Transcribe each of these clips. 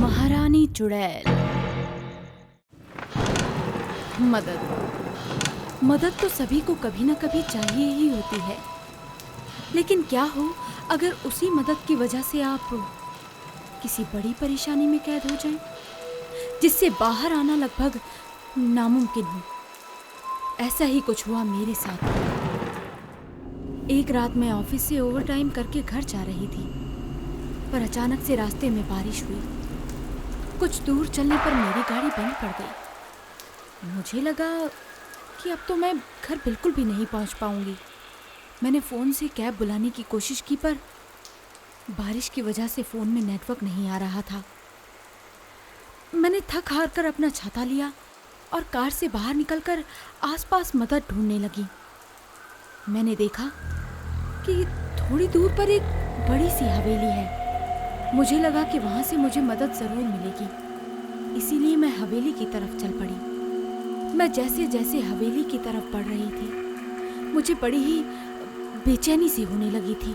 महारानी चुड़ैल। मदद तो सभी को कभी ना कभी चाहिए ही होती है, लेकिन क्या हो अगर उसी मदद की वजह से आप किसी बड़ी परेशानी में कैद हो जाएं, जिससे बाहर आना लगभग नामुमकिन हो। ऐसा ही कुछ हुआ मेरे साथ। एक रात मैं ऑफिस से ओवरटाइम करके घर जा रही थी, पर अचानक से रास्ते में बारिश हुई। कुछ दूर चलने पर मेरी गाड़ी बंद पड़ गई। मुझे लगा कि अब तो मैं घर बिल्कुल भी नहीं पहुंच पाऊंगी। मैंने फ़ोन से कैब बुलाने की कोशिश की, पर बारिश की वजह से फ़ोन में नेटवर्क नहीं आ रहा था। मैंने थक हार कर अपना छाता लिया और कार से बाहर निकलकर आसपास मदद ढूंढने लगी। मैंने देखा कि थोड़ी दूर पर एक बड़ी सी हवेली है। मुझे लगा कि वहाँ से मुझे मदद ज़रूर मिलेगी, इसीलिए मैं हवेली की तरफ चल पड़ी। मैं जैसे जैसे हवेली की तरफ बढ़ रही थी, मुझे बड़ी ही बेचैनी सी होने लगी थी।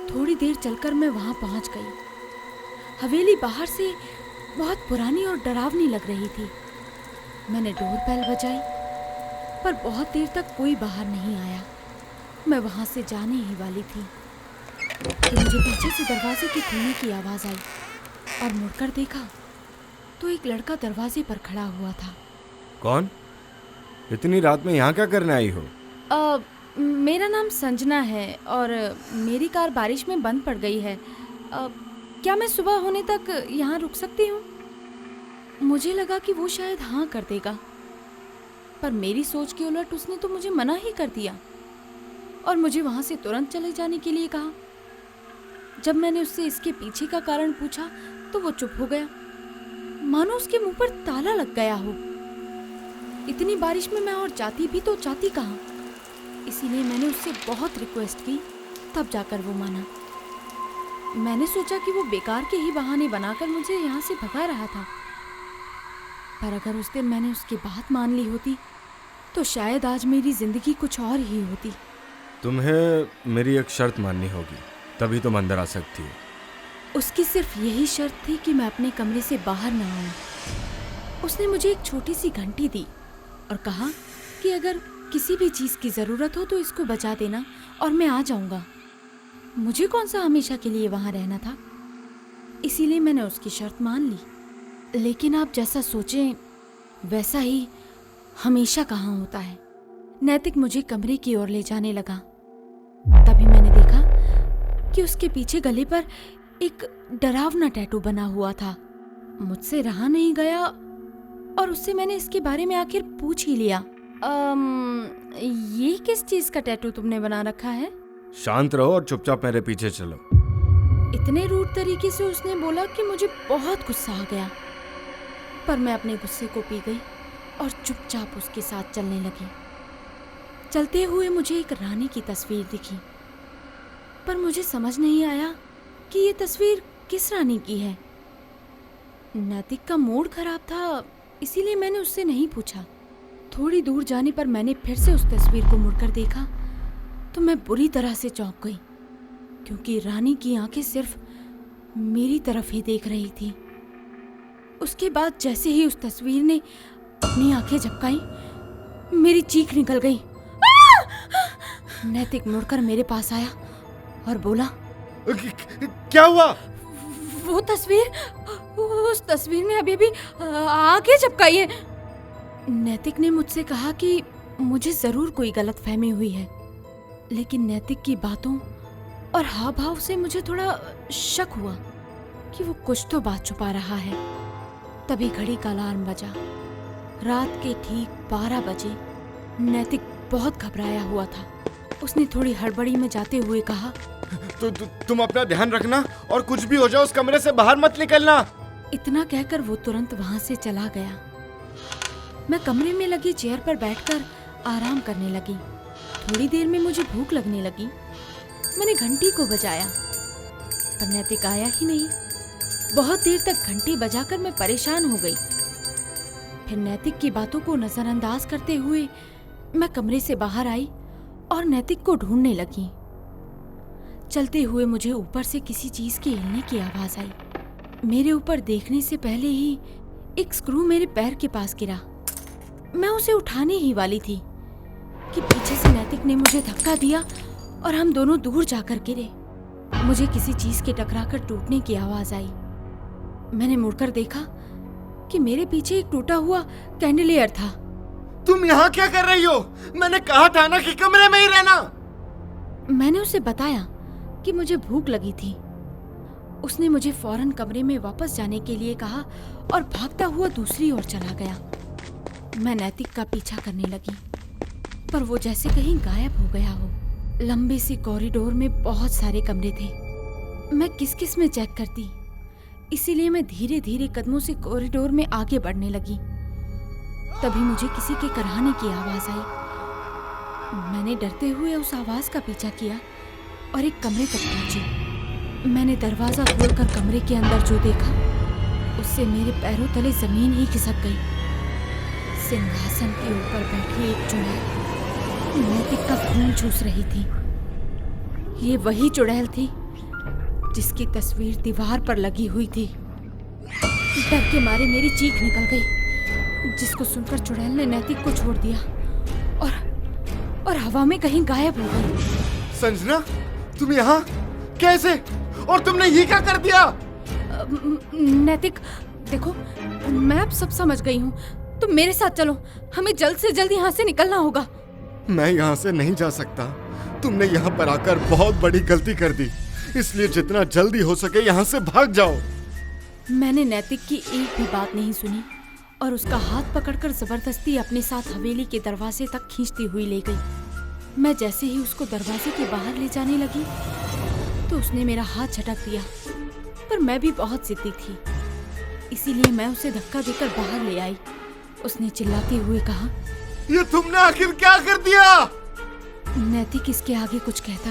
थोड़ी देर चलकर मैं वहाँ पहुँच गई। हवेली बाहर से बहुत पुरानी और डरावनी लग रही थी। मैंने डोरबेल बजाई, पर बहुत देर तक कोई बाहर नहीं आया। मैं वहाँ से जाने ही वाली थी कि मुझे पीछे से दरवाजे के खुलने की आवाज़ आई और मुड़कर देखा तो एक लड़का दरवाजे पर खड़ा हुआ था। कौन? इतनी रात में यहाँ क्या करने आई हो? मेरा नाम संजना है और मेरी कार बारिश में बंद पड़ गई है। क्या मैं सुबह होने तक यहाँ रुक सकती हूँ? मुझे लगा कि वो शायद हाँ कर देगा, पर मेरी सोच के उलट उसने तो मुझे मना ही कर दिया और मुझे वहाँ से तुरंत चले जाने के लिए कहा। जब मैंने उससे इसके पीछे का कारण पूछा तो वो चुप हो गया, मानो उसके मुंह पर ताला लग गया हो। इतनी बारिश में मैं और जाती भी तो जाती कहाँ। इसीलिए मैंने उससे बहुत रिक्वेस्ट की, तब जाकर वो माना। मैंने सोचा कि वो बेकार के ही बहाने बनाकर मुझे यहाँ से भगा रहा था, पर अगर उस दिन मैंने उसकी बात मान ली होती तो शायद आज मेरी जिंदगी कुछ और ही होती। तुम्हें मेरी एक शर्त माननी होगी, तभी तुम अंदर आ सकती हो। उसकी सिर्फ यही शर्त थी कि मैं अपने कमरे से बाहर ना आऊं। उसने मुझे एक छोटी सी घंटी दी और कहा कि अगर किसी भी चीज़ की ज़रूरत हो तो इसको बजा देना और मैं आ जाऊंगा। मुझे कौन सा हमेशा के लिए वहाँ रहना था, इसीलिए मैंने उसकी शर्त मान ली। लेकिन आप जैसा सोचें वैसा ही हमेशा कहाँ होता है। नैतिक मुझे कमरे की ओर ले जाने लगा। तभी मैंने देखा कि उसके पीछे गले पर एक डरावना टैटू बना हुआ था। मुझसे रहा नहीं गया और उससे मैंने इसके बारे में आखिर पूछ ही लिया। ये किस चीज का टैटू तुमने बना रखा है? शांत रहो और चुपचाप मेरे पीछे चलो। इतने रूड तरीके से उसने बोला कि मुझे बहुत गुस्सा आ गया, पर मैं अपने गुस्से को पी गई और चुपचाप उसके साथ चलने लगी। चलते हुए मुझे एक रानी की तस्वीर दिखी, पर मुझे समझ नहीं आया कि ये तस्वीर किस रानी की है। नैतिक का मूड खराब था, इसीलिए मैंने उससे नहीं पूछा। थोड़ी दूर जाने पर मैंने फिर से उस तस्वीर को मुड़कर देखा तो मैं बुरी तरह से चौंक गई, क्योंकि रानी की आंखें सिर्फ मेरी तरफ ही देख रही थी। उसके बाद जैसे ही उस तस्वीर ने अपनी आंखें झपकाई, मेरी चीख निकल गई। नैतिक मुड़कर मेरे पास आया और बोला, क्या हुआ? वो तस्वीर, उस तस्वीर ने अभी भी आंखें झपकाई है। नैतिक ने मुझसे कहा कि मुझे जरूर कोई गलतफहमी हुई है, लेकिन नैतिक की बातों और हाव भाव से मुझे थोड़ा शक हुआ कि वो कुछ तो बात छुपा रहा है। तभी घड़ी का अलार्म बजा। रात के ठीक 12 बजे। नैतिक बहुत घबराया हुआ था। उसने थोड़ी हड़बड़ी में जाते हुए कहा, तुम अपना ध्यान रखना और कुछ भी हो जाए उस कमरे से बाहर मत निकलना। इतना कहकर वो तुरंत वहां से चला गया। मैं कमरे में लगी चेयर पर बैठकर आराम करने लगी। थोड़ी देर में मुझे भूख लगने लगी। मैंने घंटी को बजाया, पर नैतिक आया ही नहीं। बहुत देर तक घंटी बजाकर मैं परेशान हो गई। फिर नैतिक की बातों को नजरअंदाज करते हुए मैं कमरे से बाहर आई और नैतिक को ढूंढने लगी। चलते हुए मुझे ऊपर से किसी चीज के हिलने की आवाज आई। मेरे ऊपर देखने से पहले ही एक स्क्रू मेरे पैर के पास गिरा। मैं उसे उठाने ही वाली थी कि पीछे से नैतिक ने मुझे धक्का दिया और हम दोनों दूर जाकर गिरे। मुझे किसी चीज के टकराकर टूटने की आवाज आई। मैंने मुड़कर देखा कि मेरे पीछे एक टूटा हुआ कैंडलियर था। तुम यहाँ क्या कर रही हो? मैंने कहा था ना कि कमरे में ही रहना। मैंने उसे बताया कि मुझे भूख लगी थी। उसने मुझे फौरन कमरे में वापस जाने के लिए कहा और भागता हुआ दूसरी ओर चला गया। मैं नैतिक का पीछा करने लगी, पर वो जैसे कहीं गायब हो गया हो। लंबे से कॉरिडोर में बहुत सारे कमरे थे। मैं किस किस में चेक करती, इसीलिए मैं धीरे धीरे कदमों से कॉरिडोर में आगे बढ़ने लगी। तभी मुझे किसी के कराहने की आवाज आई। मैंने डरते हुए उस आवाज का पीछा किया और एक कमरे तक पहुंची। मैंने दरवाजा खोलकर कमरे के अंदर जो देखा, उससे मेरे पैरों तले जमीन ही खिसक गई। सिंहासन के ऊपर बैठी एक चुड़ैल नैतिक का खून चूस रही थी। ये वही चुड़ैल थी जिसकी तस्वीर दीवार पर लगी हुई थी। डर के मारे मेरी चीख निकल गई, जिसको सुनकर चुड़ैल ने नैतिक को छोड़ दिया और हवा में कहीं गायब हो गई। संजना, तुम यहाँ कैसे? और तुमने ये क्या कर दिया? नैतिक, देखो, मैं अब सब समझ गई हूँ। तुम मेरे साथ चलो, हमें जल्द से जल्द यहाँ से निकलना होगा। मैं यहाँ से नहीं जा सकता। तुमने यहाँ पर आकर बहुत बड़ी गलती कर दी, इसलिए जितना जल्दी हो सके यहाँ से भाग जाओ। मैंने नैतिक की एक भी बात नहीं सुनी और उसका हाथ पकड़कर जबरदस्ती अपने साथ हवेली के दरवाजे तक खींचती हुई ले गई। मैं जैसे ही उसको दरवाजे के बाहर ले जाने लगी तो उसने मेरा हाथ झटक दिया, पर मैं भी बहुत जिद्दी थी, इसीलिए मैं उसे धक्का देकर बाहर ले आई। उसने चिल्लाते हुए कहा, ये तुमने आखिर क्या कर दिया? नैतिक इसके आगे कुछ कहता,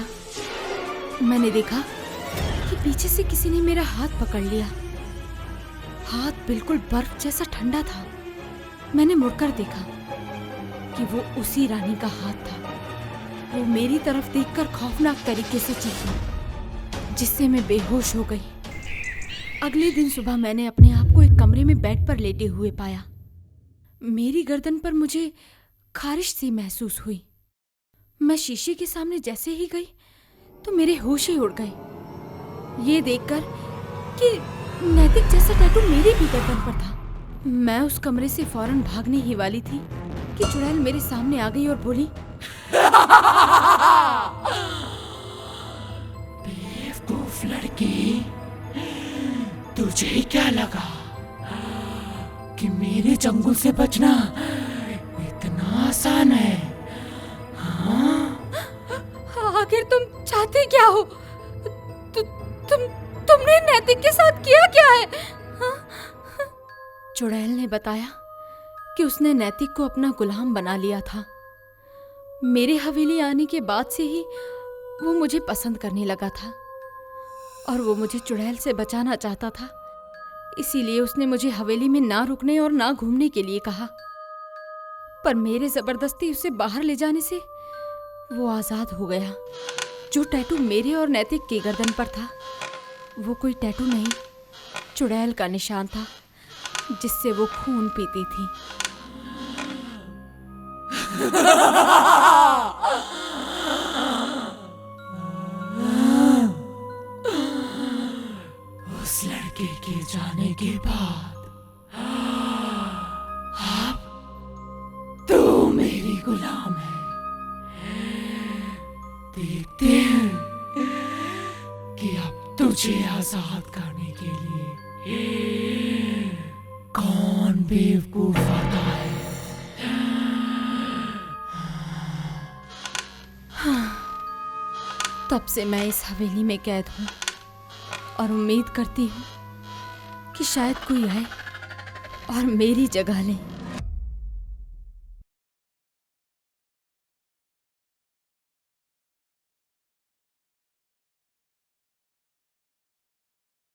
मैंने देखा कि पीछे से किसी ने मेरा हाथ पकड़ लिया। हाथ बिल्कुल बर्फ जैसा ठंडा था। मैंने मुड़कर देखा कि वो उसी रानी का हाथ था। वो मेरी तरफ देखकर खौफनाक तरीके से चीखी, जिससे मैं बेहोश हो गई। अगले दिन सुबह मैंने अपने आप को एक कमरे में बेड पर लेटे हुए पाया। मेरी गर्दन पर मुझे खारिश सी महसूस हुई। मैं शीशे के सामने जैसे ही गई तो मेरे होश ही उड़ गए, ये देखकर कि नैतिक जैसा टैटू मेरी भी गर्दन पर था। मैं उस कमरे से फौरन भागने ही वाली थी कि चुड़ैल मेरे सामने आ गई और बोली, बेवकूफ लड़की, तुझे क्या लगा कि मेरे चंगुल से बचना इतना आसान है? हाँ? आखिर तुम चाहते क्या हो? तुमने नैतिक के साथ किया क्या है? चुड़ैल ने बताया कि उसने नैतिक को अपना गुलाम बना लिया था। मेरे हवेली आने के बाद से ही वो मुझे पसंद करने लगा था और वो मुझे चुड़ैल से बचाना चाहता था। इसीलिए उसने मुझे हवेली में ना रुकने और ना घूमने के लिए कहा, पर मेरे जबरदस्ती उसे बाहर ले जाने से वो आजाद हो गया। जो टैटू मेरे और नैतिक की गर्दन पर था, वो कोई टैटू नहीं, चुड़ैल का निशान था, जिससे वो खून पीती थी। उस लड़के के जाने के बाद अब तू मेरी गुलाम है। देखते हैं कि अब तुझे आजाद करने के लिए कौन बेवकूफ आता है। तब से मैं इस हवेली में कैद हूँ और उम्मीद करती हूँ कि शायद कोई आए और मेरी जगह ले।